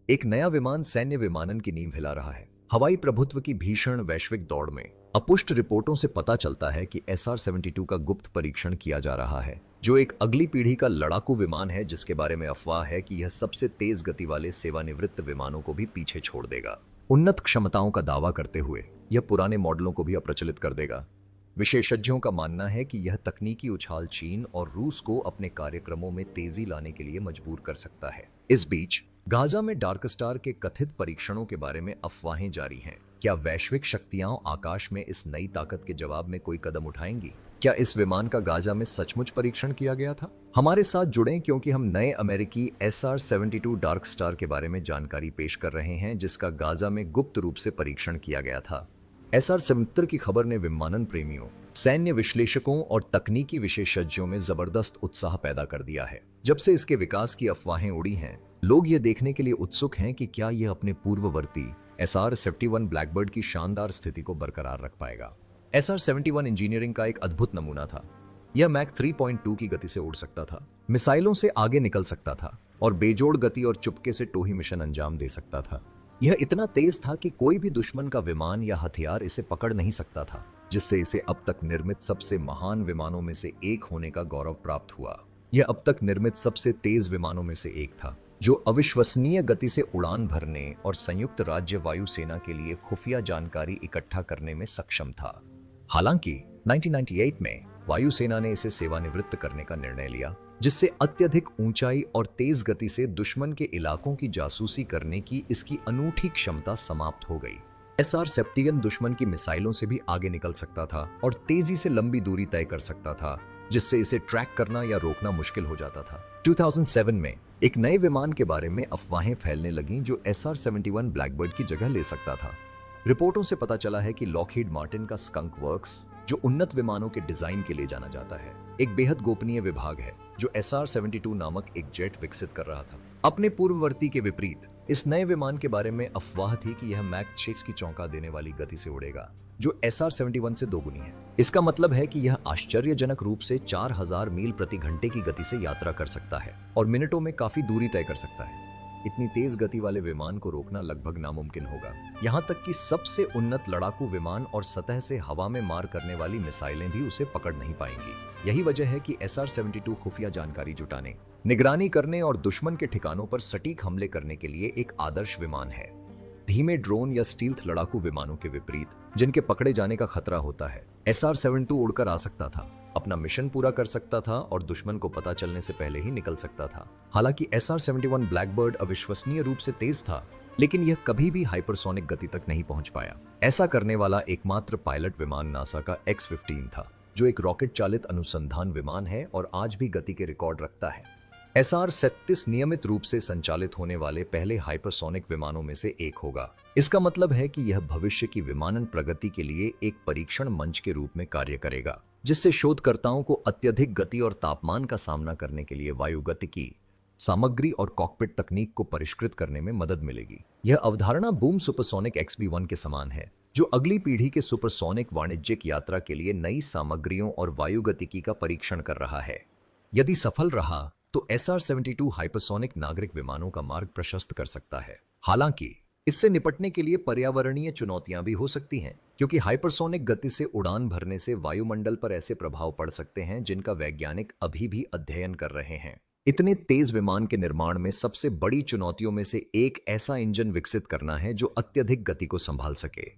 एक नया विमान सैन्य विमानन की नींव हिला रहा है। हवाई प्रभुत्व की भीषण वैश्विक दौड़ में अपुष्ट रिपोर्टों से पता चलता है कि SR-72 का गुप्त परीक्षण किया जा रहा है, जो एक अगली पीढ़ी का लड़ाकू विमान है जिसके बारे में अफवाह है कि यह सबसे तेज गति वाले सेवानिवृत्त विमानों को भी पीछे छोड़ देगा। उन्नत क्षमताओं का दावा करते हुए यह पुराने मॉडलों को भी अप्रचलित कर देगा। विशेषज्ञों का मानना है कि यह तकनीकी उछाल चीन और रूस को अपने कार्यक्रमों में तेजी लाने के लिए मजबूर कर सकता है। इस बीच गाजा में डार्क स्टार के कथित परीक्षणों के बारे में अफवाहें जारी हैं। क्या वैश्विक शक्तियां आकाश में इस नई ताकत के जवाब में कोई कदम उठाएंगी? क्या इस विमान का गाजा में सचमुच परीक्षण किया गया था? हमारे साथ जुड़ें क्योंकि हम नए अमेरिकी SR-72 डार्क स्टार के बारे में जानकारी पेश कर रहे हैं, जिसका गाजा में गुप्त रूप से परीक्षण किया गया था। SR-72 की खबर ने विमानन प्रेमियों, सैन्य विश्लेषकों और तकनीकी विशेषज्ञों में जबरदस्त उत्साह पैदा कर दिया है। जब से इसके विकास की अफवाहें उड़ी हैं, लोग यह देखने के लिए उत्सुक हैं कि क्या यह अपने पूर्ववर्ती SR-71 ब्लैकबर्ड की शानदार स्थिति को बरकरार रख पाएगा। SR-71 इंजीनियरिंग का एक अद्भुत नमूना था। यह मैक 3.2 की गति से उड़ सकता था, मिसाइलों से आगे निकल सकता था और बेजोड़ गति और चुपके से टोही मिशन अंजाम दे सकता था। यह इतना तेज था कि कोई भी दुश्मन का विमान या हथियार इसे पकड़ नहीं सकता था, जिससे इसे अब तक निर्मित सबसे महान विमानों में से एक होने का गौरव प्राप्त हुआ। यह अब तक निर्मित सबसे तेज विमानों में से एक था, जो अविश्वसनीय गति से उड़ान भरने और संयुक्त राज्य वायुसेना के लिए खुफिया जानकारी इकट्ठा करने में सक्षम था। हालांकि 1998 में वायुसेना ने इसे सेवानिवृत्त करने का निर्णय लिया, जिससे अत्यधिक ऊंचाई और तेज गति से दुश्मन के इलाकों की जासूसी करने की इसकी अनूठी क्षमता समाप्त हो गई। SR-71 दुश्मन की मिसाइलों से भी आगे निकल सकता था और तेजी से लंबी दूरी तय कर सकता था, जिससे इसे ट्रैक करना या रोकना मुश्किल हो जाता था। 2007 में एक नए विमान के बारे में अफवाहें फैलने लगीं जो SR-71 ब्लैकबर्ड की जगह ले सकता था। रिपोर्टों से पता चला है कि लॉकहीड मार्टिन का स्कंक वर्क्स, जो उन्नत विमानों के डिजाइन के लिए जाना जाता है, एक बेहद गोपनीय विभाग है जो SR-72 नामक एक जेट विकसित कर रहा था। अपने पूर्ववर्ती के विपरीत इस नए विमान के बारे में अफवाह थी कि यह मैक 6 की चौंका देने वाली गति से उड़ेगा, जो SR-71 से दोगुनी है। इसका मतलब है कि यह आश्चर्यजनक रूप से 4000 मील प्रति घंटे की गति से यात्रा कर सकता है और मिनटों में काफी दूरी तय कर सकता है। इतनी तेज गति वाले विमान को रोकना लगभग नामुमकिन होगा। यहां तक कि सबसे उन्नत लड़ाकू विमान और सतह से हवा में मार करने वाली मिसाइलें भी उसे पकड़ नहीं पाएंगी। यही वजह है कि SR-72 खुफिया जानकारी जुटाने, निगरानी करने और दुश्मन के ठिकानों पर सटीक हमले करने के लिए एक आदर्श विमान है। धीमे ड्रोन या स्टील्थ लड़ाकू विमानों के विपरीत, जिनके पकड़े जाने का खतरा होता है, SR-72 उड़कर आ सकता था, अपना मिशन पूरा कर सकता था और दुश्मन को पता चलने से पहले ही निकल सकता था। हालांकि SR-71 ब्लैकबर्ड अविश्वसनीय रूप से तेज था, लेकिन यह कभी भी हाइपरसोनिक गति तक नहीं पहुंच पाया। ऐसा करने वाला एकमात्र पायलट विमान नासा का X-15 था, जो एक रॉकेट चालित अनुसंधान विमान है और आज भी गति के रिकॉर्ड रखता है। SR-37 नियमित रूप से संचालित होने वाले पहले हाइपरसोनिक विमानों में से एक होगा। इसका मतलब है कि यह भविष्य की विमानन प्रगति के लिए एक परीक्षण मंच के रूप में कार्य करेगा, जिससे शोधकर्ताओं को अत्यधिक गति और तापमान का सामना करने के लिए वायुगतिकी, सामग्री और कॉकपिट तकनीक को परिष्कृत करने में मदद मिलेगी। यह अवधारणा बूम सुपरसोनिक XB-1 के समान है, जो अगली पीढ़ी के सुपरसोनिक वाणिज्यिक यात्रा के लिए नई सामग्रियों और वायुगतिकी का परीक्षण कर रहा है। यदि सफल रहा तो SR-72 हाइपरसोनिक नागरिक विमानों का मार्ग प्रशस्त कर सकता है। हालांकि इससे निपटने के लिए पर्यावरणीय चुनौतियां भी हो सकती हैं, क्योंकि हाइपरसोनिक गति से उड़ान भरने से वायुमंडल पर ऐसे प्रभाव पड़ सकते हैं जिनका वैज्ञानिक अभी भी अध्ययन कर रहे हैं। इतने तेज विमान के निर्माण में सबसे बड़ी चुनौतियों में से एक ऐसा इंजन विकसित करना है जो अत्यधिक गति को संभाल सके।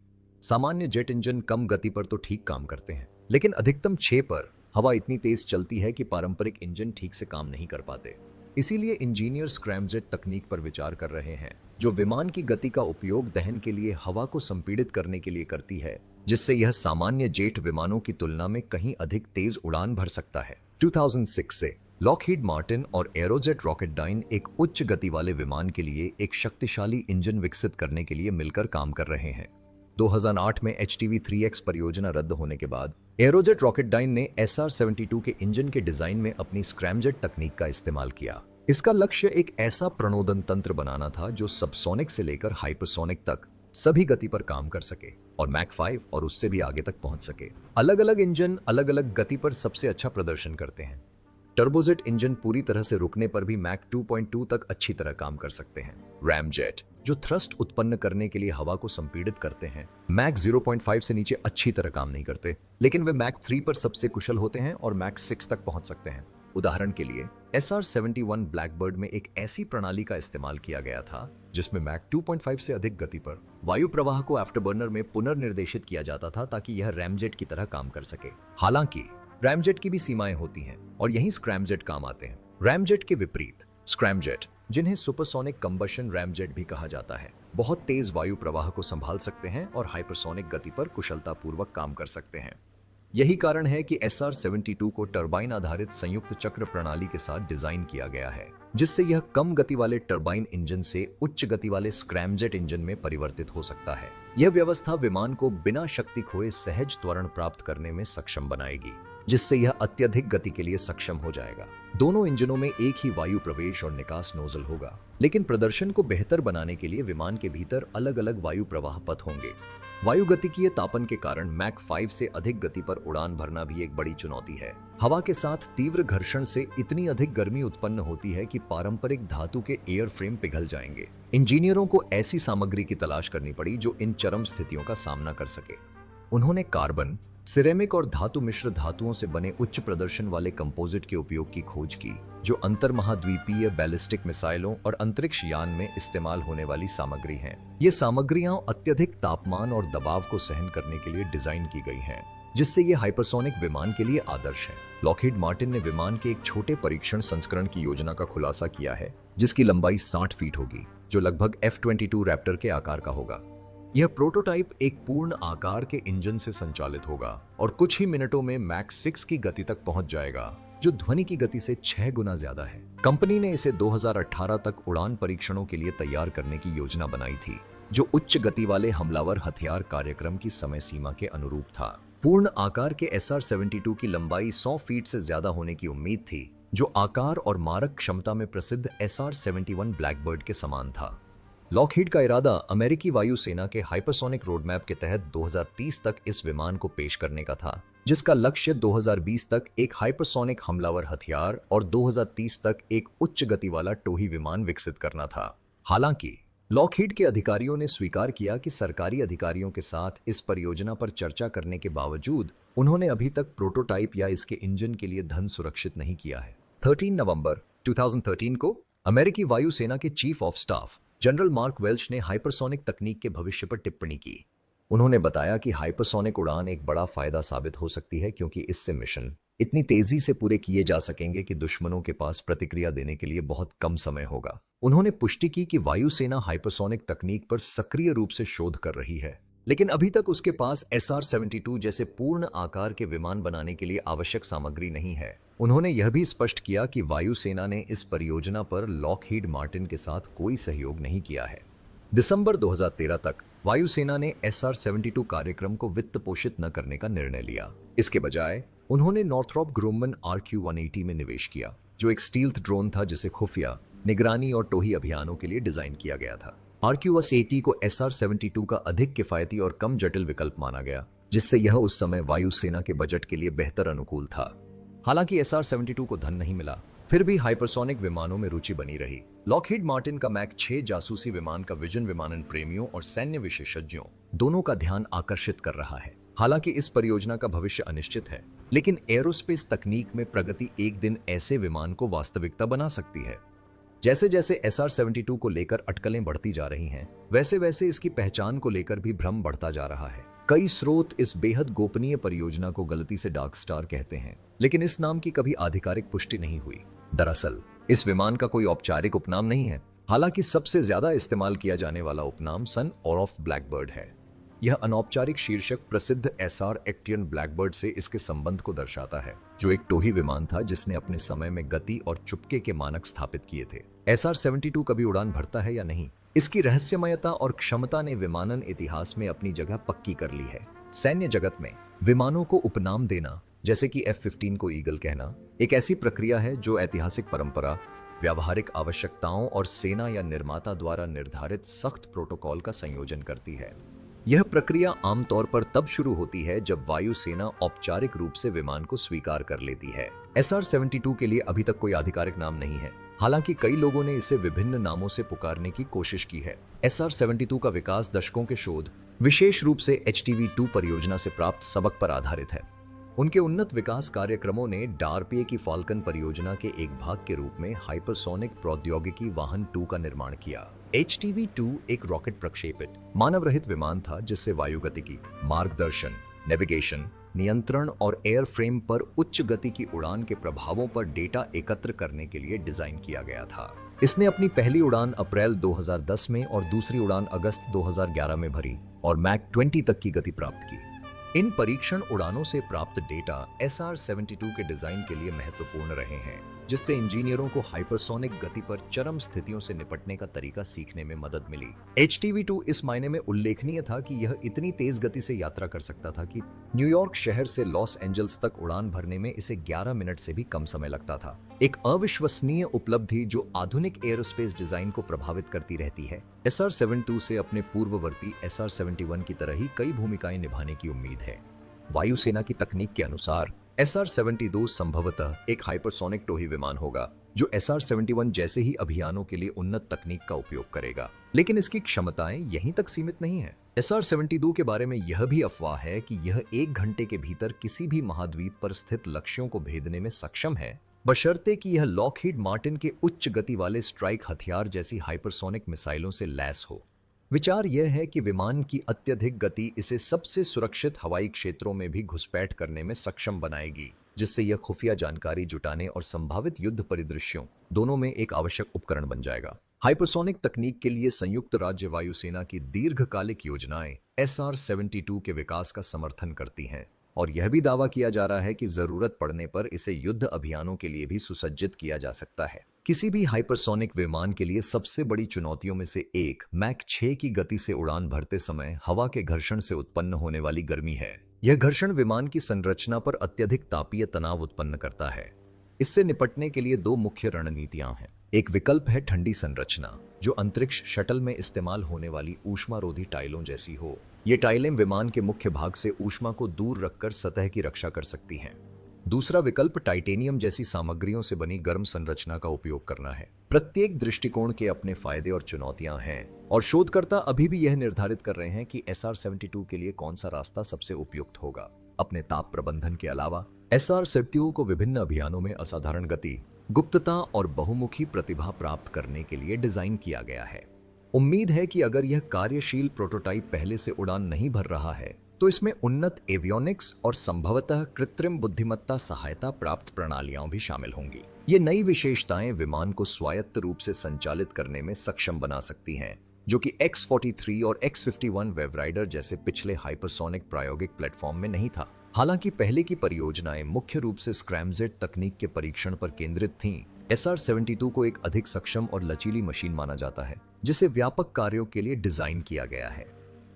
सामान्य जेट इंजन कम गति पर तो ठीक काम करते हैं, लेकिन अधिकतम 6 पर हवा इतनी तेज चलती है कि पारंपरिक इंजन ठीक से काम नहीं कर पाते। इसीलिए इंजीनियर स्क्रैमजेट तकनीक पर विचार कर रहे हैं, जो विमान की गति का उपयोग दहन के लिए हवा को संपीड़ित करने के लिए करती है, जिससे यह सामान्य जेट विमानों की तुलना में कहीं अधिक तेज उड़ान भर सकता है। 2006 से लॉकहीड मार्टिन और एरोजेट रॉकेटडाइन एक उच्च गति वाले विमान के लिए एक शक्तिशाली इंजन विकसित करने के लिए मिलकर काम कर रहे हैं। 2008 में HTV-3X परियोजना रद्द होने के बाद एरोजेट रॉकेटडाइन ने SR-72 के इंजन के डिजाइन में अपनी स्क्रैमजेट तकनीक का इस्तेमाल किया। इसका लक्ष्य एक ऐसा प्रणोदन तंत्र बनाना था जो सबसोनिक से लेकर हाइपरसोनिक तक सभी गति पर काम कर सके और मैक 5 और उससे भी आगे तक पहुंच सके। अलग अलग इंजन अलग अलग गति पर सबसे अच्छा प्रदर्शन करते हैं। टर्बोजेट इंजन पूरी तरह से रुकने पर भी मैक 2.2 तक अच्छी तरह काम कर सकते हैं। रैमजेट जो थ्रस्ट उत्पन्न करने के लिए हवा को संपीड़ित करते हैं, मैक 0.5 से नीचे अच्छी तरह काम नहीं करते, लेकिन वे मैक 3 पर सबसे कुशल होते हैं और मैक 6 तक पहुंच सकते हैं। उदाहरण के लिए SR-71 ब्लैकबर्ड में एक ऐसी प्रणाली का इस्तेमाल किया गया था जिसमें मैक 2.5 से अधिक गति पर वायु प्रवाह को आफ्टरबर्नर में पुनर्निर्देशित किया जाता था ताकि यह रैमजेट की तरह काम कर सके। हालांकि रैमजेट की भी सीमाएं होती हैं और यहीं स्क्रैमजेट काम आते हैं। रैमजेट के विपरीत स्क्रैमजेट, जिन्हें सुपरसोनिक कंबशन रैमजेट भी कहा जाता है, बहुत तेज वायु प्रवाह को संभाल सकते हैं और हाइपरसोनिक गति पर कुशलतापूर्वक काम कर सकते हैं। यही कारण है कि SR-72 को टरबाइन आधारित संयुक्त चक्र प्रणाली के साथ डिजाइन किया गया है, जिससे यह कम गति वाले टरबाइन इंजन से उच्च गति वाले स्क्रैमजेट इंजन में परिवर्तित हो सकता है। यह व्यवस्था विमान को बिना शक्ति खोए सहज त्वरण प्राप्त करने में सक्षम बनाएगी, जिससे यह अत्यधिक गति के लिए सक्षम हो जाएगा। दोनों इंजनों में एक ही वायु प्रवेश और निकास नोजल होगा, लेकिन प्रदर्शन को बेहतर बनाने के लिए विमान के भीतर अलग अलग वायु प्रवाह पथ होंगे। वायुगतिकीय तापन के कारण मैक 5 से अधिक गति पर उड़ान भरना भी एक बड़ी चुनौती है। हवा के साथ तीव्र घर्षण से इतनी अधिक गर्मी उत्पन्न होती है कि पारंपरिक धातु के एयर फ्रेम पिघल जाएंगे। इंजीनियरों को ऐसी सामग्री की तलाश करनी पड़ी जो इन चरम स्थितियों का सामना कर सके। उन्होंने कार्बन, सिरेमिक और धातु मिश्र धातुओं से बने उच्च प्रदर्शन वाले कंपोजिट के उपयोग की खोज की, जो अंतर्महाद्वीपीय बैलिस्टिक मिसाइलों और अंतरिक्ष यान में इस्तेमाल होने वाली सामग्री हैं। ये सामग्रियां अत्यधिक तापमान और दबाव को सहन करने के लिए डिजाइन की गई हैं, जिससे ये हाइपरसोनिक विमान के लिए आदर्श है। लॉकहीड मार्टिन ने विमान के एक छोटे परीक्षण संस्करण की योजना का खुलासा किया है, जिसकी लंबाई 60 फीट होगी, जो लगभग F-22 रैप्टर के आकार का होगा। यह प्रोटोटाइप एक पूर्ण आकार के इंजन से संचालित होगा और कुछ ही मिनटों में मैक 6 की गति तक पहुंच जाएगा, जो ध्वनि की गति से 6 गुना ज्यादा है। कंपनी ने इसे 2018 तक उड़ान परीक्षणों के लिए तैयार करने की योजना बनाई थी, जो उच्च गति वाले हमलावर हथियार कार्यक्रम की समय सीमा के अनुरूप था। पूर्ण आकार के SR-72 की लंबाई 100 फीट से ज्यादा होने की उम्मीद थी, जो आकार और मारक क्षमता में प्रसिद्ध SR-71 ब्लैकबर्ड के समान था। लॉकहीड का इरादा अमेरिकी वायुसेना के हाइपरसोनिक रोडमैप के तहत 2030 तक इस विमान को पेश करने का था, जिसका लक्ष्य 2020 तक एक हाइपरसोनिक हमलावर हथियार और 2030 तक एक उच्च गति वाला टोही विमान विकसित करना था। हालांकि लॉकहीड के अधिकारियों ने स्वीकार किया कि सरकारी अधिकारियों के साथ इस परियोजना पर चर्चा करने के बावजूद उन्होंने अभी तक प्रोटोटाइप या इसके इंजन के लिए धन सुरक्षित नहीं किया है। 13 नवंबर 2013 को अमेरिकी वायुसेना के chief of staff general mark Welch ने हाइपरसोनिक तकनीक के भविष्य पर टिप्पणी की। उन्होंने बताया कि हाइपरसोनिक उड़ान एक बड़ा फायदा साबित हो सकती है, क्योंकि इससे मिशन इतनी तेजी से पूरे किए जा सकेंगे कि दुश्मनों के पास प्रतिक्रिया देने के लिए बहुत कम समय होगा। उन्होंने पुष्टि की कि वायुसेना हाइपरसोनिक तकनीक पर सक्रिय रूप से शोध कर रही है, लेकिन अभी तक उसके पास SR-72 जैसे पूर्ण आकार के विमान बनाने के लिए आवश्यक सामग्री नहीं है। उन्होंने यह भी स्पष्ट किया कि वायुसेना ने इस परियोजना पर लॉकहीड मार्टिन के साथ कोई सहयोग नहीं किया है। दिसंबर 2013 तक वायुसेना ने SR-72 कार्यक्रम को वित्त पोषित न करने का निर्णय लिया। इसके बजाय उन्होंने नॉर्थरॉप ग्रुमन RQ-180 में निवेश किया, जो एक स्टील्थ ड्रोन था जिसे खुफिया, निगरानी और टोही अभियानों के लिए डिजाइन किया गया था। RQ-180 को SR-72 का अधिक किफायती और कम जटिल विकल्प माना गया, जिससे यह उस समय वायुसेना के बजट के लिए बेहतर अनुकूल था। हालांकि SR-72 को धन नहीं मिला, फिर भी हाइपरसोनिक विमानों में रुचि बनी रही। लॉकहीड मार्टिन का मैक 6 जासूसी विमान का विजन विमानन प्रेमियों और सैन्य विशेषज्ञों दोनों का ध्यान आकर्षित कर रहा है। हालांकि इस परियोजना का भविष्य अनिश्चित है, लेकिन एरोस्पेस तकनीक में प्रगति एक दिन ऐसे विमान को वास्तविकता बना सकती है। जैसे जैसे SR-72 को लेकर अटकलें बढ़ती जा रही हैं, वैसे वैसे इसकी पहचान को लेकर भी भ्रम बढ़ता जा रहा है। कई स्रोत इस बेहद गोपनीय परियोजना को गलती से डार्क स्टार कहते हैं, लेकिन इस नाम की कभी आधिकारिक पुष्टि नहीं हुई। दरअसल इस विमान का कोई औपचारिक उपनाम नहीं है। हालांकि सबसे ज्यादा इस्तेमाल किया जाने वाला उपनाम सन ऑफ ब्लैकबर्ड है। यह अनौपचारिक शीर्षक प्रसिद्ध SR एक्टियन ब्लैकबर्ड से इसके संबंध को दर्शाता है, जो एक टोही विमान था जिसने अपने समय में गति और चुपके के मानक स्थापित किए थे। SR-72 कभी उड़ान भरता है या नहीं, इसकी रहस्यमयता और क्षमता ने विमानन इतिहास में अपनी जगह पक्की कर ली है। सैन्य जगत में विमानों को उपनाम देना, जैसे कि F-15 को ईगल कहना, एक ऐसी प्रक्रिया है जो ऐतिहासिक परंपरा, व्यावहारिक आवश्यकताओं और सेना या निर्माता द्वारा निर्धारित सख्त प्रोटोकॉल का संयोजन करती है। यह प्रक्रिया आमतौर पर तब शुरू होती है जब वायुसेना औपचारिक रूप से विमान को स्वीकार कर लेती है। SR-72 के लिए अभी तक कोई आधिकारिक नाम नहीं है, हालांकि कई लोगों ने इसे विभिन्न नामों से पुकारने की कोशिश की है। SR-72 का विकास दशकों के शोध, विशेष रूप से HTV-2 परियोजना से प्राप्त सबक पर आधारित है। उनके उन्नत विकास कार्यक्रमों ने DARPA की फाल्कन परियोजना के एक भाग के रूप में हाइपरसोनिक प्रौद्योगिकी वाहन 2 का निर्माण किया। HTV-2 एक रॉकेट प्रक्षेपित मानव रहित विमान था जिससे वायुगतिकी, मार्गदर्शन, नेविगेशन, नियंत्रण और एयरफ्रेम पर उच्च गति की उड़ान के प्रभावों पर डेटा एकत्र करने के लिए डिजाइन किया गया था। इसने अपनी पहली उड़ान अप्रैल 2010 में और दूसरी उड़ान अगस्त 2011 में भरी और मैक 20 तक की गति प्राप्त की। इन परीक्षण उड़ानों से प्राप्त डेटा SR-72 के डिजाइन के लिए महत्वपूर्ण रहे हैं, जिससे इंजीनियरों को हाइपरसोनिक गति पर चरम स्थितियों से निपटने का तरीका सीखने में मदद मिली। HTV-2 इस मायने में उल्लेखनीय था कि यह इतनी तेज गति से यात्रा कर सकता था कि न्यूयॉर्क शहर से लॉस एंजल्स तक उड़ान भरने में इसे 11 मिनट से भी कम समय लगता था। एक अविश्वसनीय उपलब्धि जो आधुनिक एयरोस्पेस डिजाइन को प्रभावित करती रहती है। SR-72 से अपने पूर्ववर्ती SR-71 की तरह ही कई भूमिकाएं निभाने की उम्मीद है। वायुसेना की तकनीक के अनुसार SR-72 संभवतः एक हाइपरसोनिक टोही विमान होगा जो SR-71 जैसे ही अभियानों के लिए उन्नत तकनीक का उपयोग करेगा, लेकिन इसकी क्षमताएं यहीं तक सीमित नहीं है। SR-72 के बारे में यह भी अफवाह है कि यह 1 घंटे के भीतर किसी भी महाद्वीप पर स्थित लक्ष्यों को भेदने में सक्षम है, बशर्ते कि यह लॉकहीड मार्टिन के उच्च गति वाले स्ट्राइक हथियार जैसी हाइपरसोनिक मिसाइलों से लैस हो। विचार यह है कि विमान की अत्यधिक गति इसे सबसे सुरक्षित हवाई क्षेत्रों में भी घुसपैठ करने में सक्षम बनाएगी, जिससे यह खुफिया जानकारी जुटाने और संभावित युद्ध परिदृश्यों दोनों में एक आवश्यक उपकरण बन जाएगा। हाइपरसोनिक तकनीक के लिए संयुक्त राज्य वायुसेना की दीर्घकालिक योजनाएं SR-72 के विकास का समर्थन करती हैं और यह भी दावा किया जा रहा है कि जरूरत पड़ने पर इसे युद्ध अभियानों के लिए भी सुसज्जित किया जा सकता है। किसी भी हाइपरसोनिक विमान के लिए सबसे बड़ी चुनौतियों में से एक मैक 6 की गति से उड़ान भरते समय हवा के घर्षण से उत्पन्न होने वाली गर्मी है। यह घर्षण विमान की संरचना पर अत्यधिक तापीय तनाव उत्पन्न करता है। इससे निपटने के लिए 2 मुख्य रणनीतियां हैं। एक विकल्प है ठंडी संरचना, जो अंतरिक्ष शटल में इस्तेमाल होने वाली ऊष्मारोधी टाइलों जैसी हो। ये टाइलें विमान के मुख्य भाग से ऊष्मा को दूर रखकर सतह की रक्षा कर सकती हैं। दूसरा विकल्प टाइटेनियम जैसी सामग्रियों से बनी गर्म संरचना का उपयोग करना है। प्रत्येक दृष्टिकोण के अपने फायदे और चुनौतियां हैं और शोधकर्ता अभी भी यह निर्धारित कर रहे हैं कि SR-72 के लिए कौन सा रास्ता सबसे उपयुक्त होगा। अपने ताप प्रबंधन के अलावा SR-72 को विभिन्न अभियानों में असाधारण गति, गुप्तता और बहुमुखी प्रतिभा प्राप्त करने के लिए डिजाइन किया गया है। उम्मीद है कि अगर यह कार्यशील प्रोटोटाइप पहले से उड़ान नहीं भर रहा है तो इसमें उन्नत एवियोनिक्स और संभवतः कृत्रिम बुद्धिमत्ता सहायता प्राप्त प्रणालियां भी शामिल होंगी। ये नई विशेषताएं विमान को स्वायत्त रूप से संचालित करने में सक्षम बना सकती हैं, जो कि X-43 और X-51 वेव राइडर जैसे पिछले हाइपरसोनिक प्रायोगिक प्लेटफॉर्म में नहीं था। हालांकि पहले की परियोजनाएं मुख्य रूप से स्क्रैमजेट तकनीक के परीक्षण पर केंद्रित थीं। SR-72 को एक अधिक सक्षम और लचीली मशीन माना जाता है, जिसे व्यापक कार्यों के लिए डिजाइन किया गया है।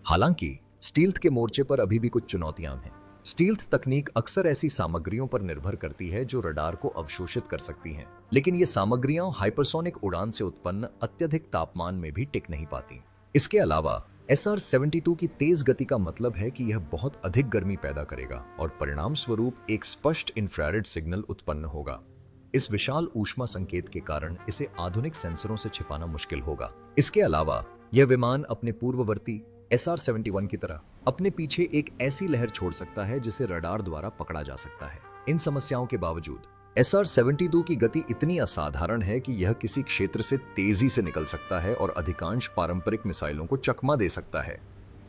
हालांकि स्टील्थ के मोर्चे पर अभी भी कुछ चुनौतियां हैं। स्टील्थ तकनीक अक्सर ऐसी सामग्रियों पर निर्भर करती है जो रडार को अवशोषित कर सकती हैं, लेकिन ये सामग्रियां हाइपरसोनिक उड़ान से उत्पन्न अत्यधिक तापमान में भी टिक नहीं पाती। इसके अलावा SR-72 की तेज गति का मतलब है कि यह बहुत अधिक गर्मी पैदा करेगा और परिणाम स्वरूप एक स्पष्ट इंफ्रारेड सिग्नल उत्पन्न होगा। इस विशाल ऊष्मा संकेत के कारण इसे आधुनिक सेंसरों से छिपाना मुश्किल होगा। इसके अलावा यह विमान अपने पूर्ववर्ती SR-71 की तरह अपने पीछे एक ऐसी लहर छोड़ सकता है जिसे रडार द्वारा पकड़ा जा सकता है। इन समस्याओं के बावजूद SR-72 की गति इतनी असाधारण है कि यह किसी क्षेत्र से तेजी से निकल सकता है और अधिकांश पारंपरिक मिसाइलों को चकमा दे सकता है।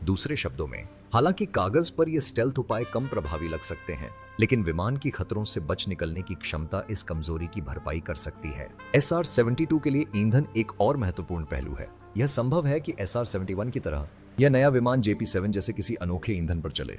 दूसरे शब्दों में, हालांकि कागज पर ये स्टेल्थ उपाय कम प्रभावी लग सकते हैं, लेकिन विमान की खतरों से बच निकलने की क्षमता इस कमजोरी की भरपाई कर सकती है। SR-72 के लिए ईंधन एक और महत्वपूर्ण पहलू है। यह संभव है कि SR-71 की तरह यह नया विमान JP-7 जैसे किसी अनोखे ईंधन पर चले।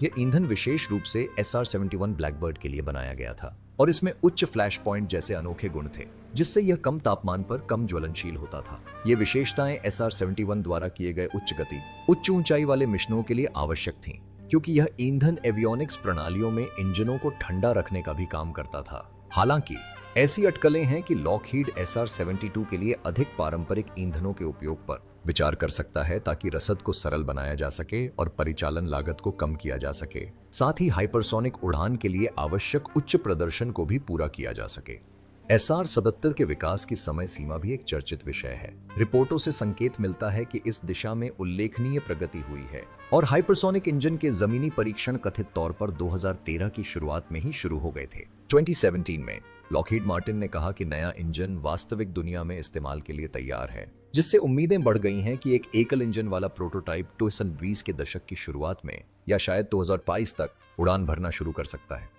यह ईंधन विशेष रूप से SR-71 ब्लैकबर्ड के लिए बनाया गया था और इसमें उच्च फ्लैश पॉइंट जैसे अनोखे गुण थे, जिससे यह कम तापमान पर कम ज्वलनशील होता था। ये विशेषताएं SR-71 द्वारा किए गए उच्च गति, उच्च ऊंचाई वाले मिशनों के लिए आवश्यक थीं, क्योंकि यह ईंधन एवियोनिक्स प्रणालियों में इंजनों को ठंडा रखने का भी काम करता था। हालांकि ऐसी अटकलें हैं कि लॉकहीड SR-72 के लिए अधिक पारंपरिक ईंधनों के उपयोग पर विचार कर सकता है ताकि रसद को सरल बनाया जा सके और परिचालन लागत को कम किया जा सके। साथ ही हाइपरसोनिक उड़ान के लिए आवश्यक उच्च प्रदर्शन को भी पूरा किया जा सके। SR-77 के विकास की समय सीमा भी एक चर्चित विषय है। रिपोर्टों से संकेत मिलता है कि इस दिशा में उल्लेखनीय प्रगति हुई है और हाइपरसोनिक इंजन के जमीनी परीक्षण कथित तौर पर 2013 की शुरुआत में ही शुरू हो गए थे। 2017 में लॉकहीड मार्टिन ने कहा कि नया इंजन वास्तविक दुनिया में इस्तेमाल के लिए तैयार है, जिससे उम्मीदें बढ़ गई हैं कि एक एकल इंजन वाला प्रोटोटाइप 2020 के दशक की शुरुआत में या शायद 2022 तक उड़ान भरना शुरू कर सकता है।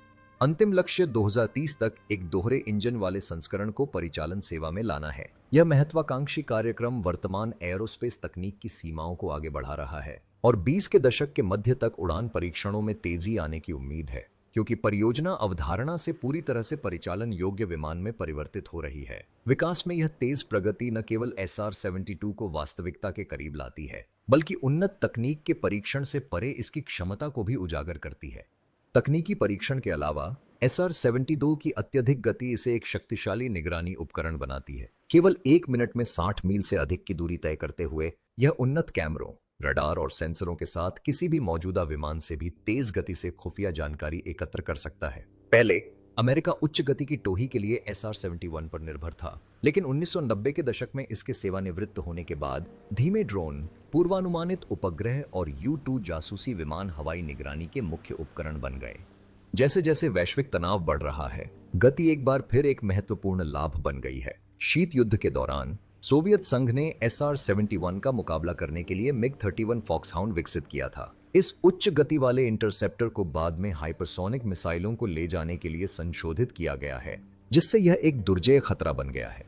अंतिम लक्ष्य 2030 तक एक दोहरे इंजन वाले संस्करण को परिचालन सेवा में लाना है। यह महत्वाकांक्षी कार्यक्रम वर्तमान एयरोस्पेस तकनीक की सीमाओं को आगे बढ़ा रहा है और 20 के दशक के मध्य तक उड़ान परीक्षणों में तेजी आने की उम्मीद है, क्योंकि परियोजना अवधारणा से पूरी तरह से परिचालन योग्य विमान में परिवर्तित हो रही है। विकास में यह तेज प्रगति न केवल SR-72 को वास्तविकता के करीब लाती है, बल्कि उन्नत तकनीक के परीक्षण से परे इसकी क्षमता को भी उजागर करती है। तकनीकी परीक्षण के अलावा SR-72 की अत्यधिक गति इसे एक शक्तिशाली निगरानी उपकरण बनाती है। केवल 1 मिनट में 60 मील से अधिक की दूरी तय करते हुए यह उन्नत कैमरों, रडार और सेंसरों के साथ किसी भी मौजूदा विमान से भी तेज गति से खुफिया जानकारी एकत्र कर सकता है। पहले अमेरिका उच्च गति की टोही के लिए SR-71 पर निर्भर था, लेकिन 1990 के दशक में इसके सेवानिवृत्त होने के बाद धीमे ड्रोन, पूर्वानुमानित उपग्रह और U-2 जासूसी विमान हवाई निगरानी के मुख्य उपकरण बन गए। जैसे जैसे वैश्विक तनाव बढ़ रहा है, गति एक बार फिर एक महत्वपूर्ण लाभ बन गई है। शीत युद्ध के दौरान सोवियत संघ ने SR-71 का मुकाबला करने के लिए MiG-31 फॉक्सहाउंड विकसित किया था। इस उच्च गति वाले इंटरसेप्टर को बाद में हाइपरसोनिक मिसाइलों को ले जाने के लिए संशोधित किया गया है, जिससे यह एक दुर्जेय खतरा बन गया है।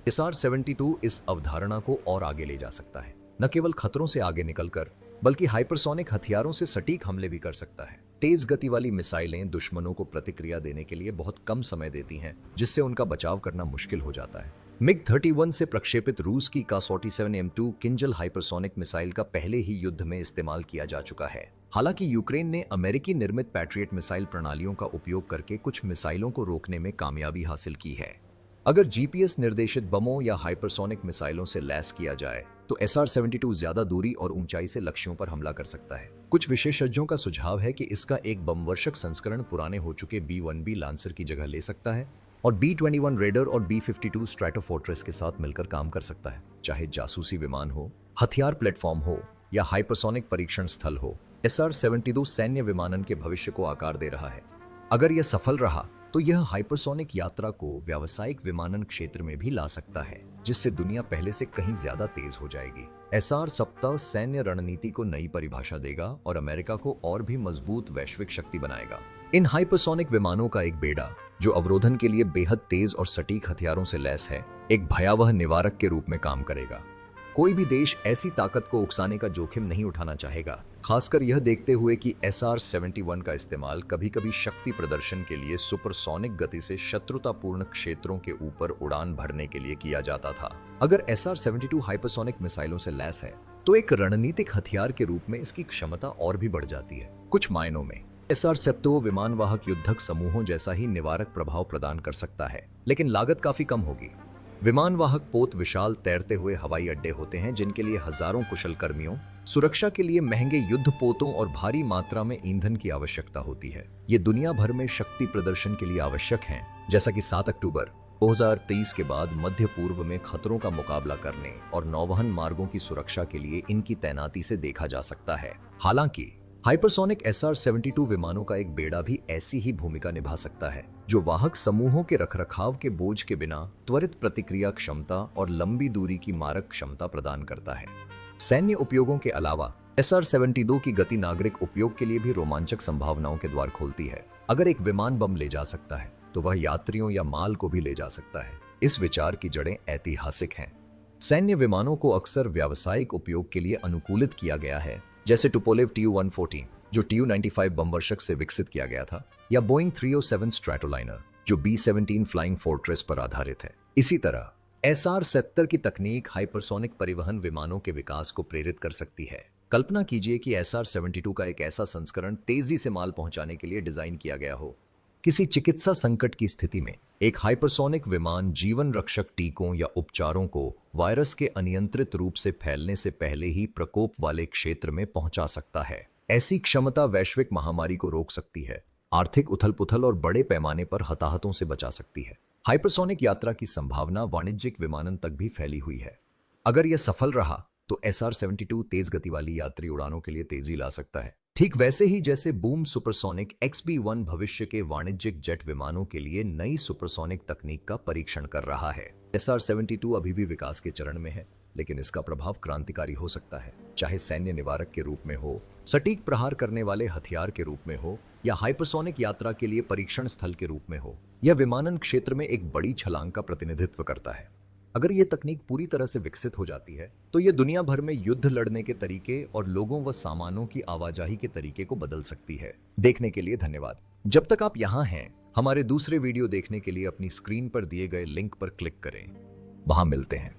SR-72 इस अवधारणा को और आगे ले जा सकता है, न केवल खतरों से आगे निकलकर, बल्कि हाइपरसोनिक हथियारों से सटीक हमले भी कर सकता है। तेज गति वाली मिसाइलें दुश्मनों को प्रतिक्रिया देने के लिए बहुत कम समय देती हैं, जिससे उनका बचाव करना मुश्किल हो जाता है। MiG-31 से प्रक्षेपित रूस की Ka-47M2 किंजल हाइपरसोनिक मिसाइल का पहले ही युद्ध में इस्तेमाल किया जा चुका है। हालांकि यूक्रेन ने अमेरिकी निर्मित पैट्रियट मिसाइल प्रणालियों का उपयोग करके कुछ मिसाइलों को रोकने में कामयाबी हासिल की है। अगर GPS निर्देशित बमों या हाइपरसोनिक मिसाइलों से लैस किया जाए तो SR-72 ज्यादा दूरी और ऊंचाई से लक्ष्यों पर हमला कर सकता है। कुछ विशेषज्ञों का सुझाव है कि इसका एक बमवर्षक संस्करण पुराने हो चुके B-1B लांसर की जगह ले सकता है और B-21 रेडर और B-52 स्ट्रैटोफोर्ट्रेस के साथ मिलकर काम कर सकता है। चाहे जासूसी विमान हो, हथियार प्लेटफॉर्म हो या हाइपरसोनिक परीक्षण स्थल हो, SR-72 सैन्य विमानन के भविष्य को आकार दे रहा है। अगर यह सफल रहा तो यह हाइपरसोनिक यात्रा को व्यावसायिक विमानन क्षेत्र में भी ला सकता है, जिससे दुनिया पहले से कहीं ज्यादा तेज हो जाएगी। SR-70 सैन्य रणनीति को नई परिभाषा देगा और अमेरिका को और भी मजबूत वैश्विक शक्ति बनाएगा। इन हाइपरसोनिक विमानों का एक बेड़ा, जो अवरोधन के लिए बेहद तेज और सटीक हथियारों से लैस है, एक भयावह निवारक के रूप में काम करेगा। कोई भी देश ऐसी ताकत को उकसाने का जोखिम नहीं उठाना चाहेगा, खासकर यह देखते हुए कि SR-71 का इस्तेमाल कभी-कभी शक्ति प्रदर्शन के लिए सुपरसोनिक गति से शत्रुतापूर्ण क्षेत्रों के ऊपर उड़ान भरने के लिए किया जाता था। अगर SR-72 हाइपरसोनिक मिसाइलों से लैस है, तो एक रणनीतिक हथियार के रूप में इसकी क्षमता और भी बढ़ जाती है। कुछ मायनों में SR-70 विमान वाहक युद्धक समूहों जैसा ही निवारक प्रभाव प्रदान कर सकता है, लेकिन लागत काफी कम होगी। विमान वाहक पोत विशाल तैरते हुए हवाई अड्डे होते हैं, जिनके लिए हजारों कुशल कर्मियों, सुरक्षा के लिए महंगे युद्ध पोतों और भारी मात्रा में ईंधन की आवश्यकता होती है। ये दुनिया भर में शक्ति प्रदर्शन के लिए आवश्यक हैं, जैसा कि 7 अक्टूबर 2023 के बाद मध्य पूर्व में खतरों का मुकाबला करने और नौवहन मार्गों की सुरक्षा के लिए इनकी तैनाती से देखा जा सकता है। हालांकि हाइपरसोनिक SR-72 विमानों का एक बेड़ा भी ऐसी ही भूमिका निभा सकता है, जो वाहक समूहों के रखरखाव के बोझ के बिना त्वरित प्रतिक्रिया क्षमता और लंबी दूरी की मारक क्षमता प्रदान करता है। सैन्य उपयोगों के अलावा SR-72 की गति नागरिक उपयोग के लिए भी रोमांचक संभावनाओं के द्वार खोलती है। अगर एक विमान बम ले जा सकता है, तो वह यात्रियों या माल को भी ले जा सकता है। इस विचार की जड़ें ऐतिहासिक हैं। सैन्य विमानों को अक्सर व्यावसायिक उपयोग के लिए अनुकूलित किया गया है, जैसे टुपोलेव Tu-114 जो Tu-95 बमवर्षक से विकसित किया गया था, या बोइंग 307 स्ट्रैटोलाइनर जो B-17 फ्लाइंग फोर्ट्रेस पर आधारित है। इसी तरह SR-70 की तकनीक हाइपरसोनिक परिवहन विमानों के विकास को प्रेरित कर सकती है। कल्पना कीजिए कि SR-72 का एक ऐसा संस्करण तेजी से माल पहुंचाने के लिए डिजाइन किया गया हो। किसी चिकित्सा संकट की स्थिति में एक हाइपरसोनिक विमान जीवन रक्षक टीकों या उपचारों को वायरस के अनियंत्रित रूप से फैलने से पहले ही प्रकोप वाले क्षेत्र में पहुंचा सकता है। ऐसी क्षमता वैश्विक महामारी को रोक सकती है, आर्थिक उथल-पुथल और बड़े पैमाने पर हताहतों से बचा सकती है। हाइपरसोनिक यात्रा की संभावना वाणिज्यिक विमानन तक भी फैली हुई है। अगर यह सफल रहा तो SR-72 तेज गति वाली यात्री उड़ानों के लिए तेजी ला सकता है, ठीक वैसे ही जैसे बूम सुपरसोनिक XB-1 भविष्य के वाणिज्यिक जेट विमानों के लिए नई सुपरसोनिक तकनीक का परीक्षण कर रहा है। SR-72 अभी भी विकास के चरण में है, लेकिन इसका प्रभाव क्रांतिकारी हो सकता है, चाहे सैन्य निवारक के रूप में हो, सटीक प्रहार करने वाले हथियार के रूप में हो, या हाइपरसोनिक यात्रा के लिए परीक्षण स्थल के रूप में हो। यह विमानन क्षेत्र में एक बड़ी छलांग का प्रतिनिधित्व करता है। अगर यह तकनीक पूरी तरह से विकसित हो जाती है तो यह दुनिया भर में युद्ध लड़ने के तरीके और लोगों व सामानों की आवाजाही के तरीके को बदल सकती है। देखने के लिए धन्यवाद। जब तक आप यहां हैं, हमारे दूसरे वीडियो देखने के लिए अपनी स्क्रीन पर दिए गए लिंक पर क्लिक करें। वहां मिलते हैं।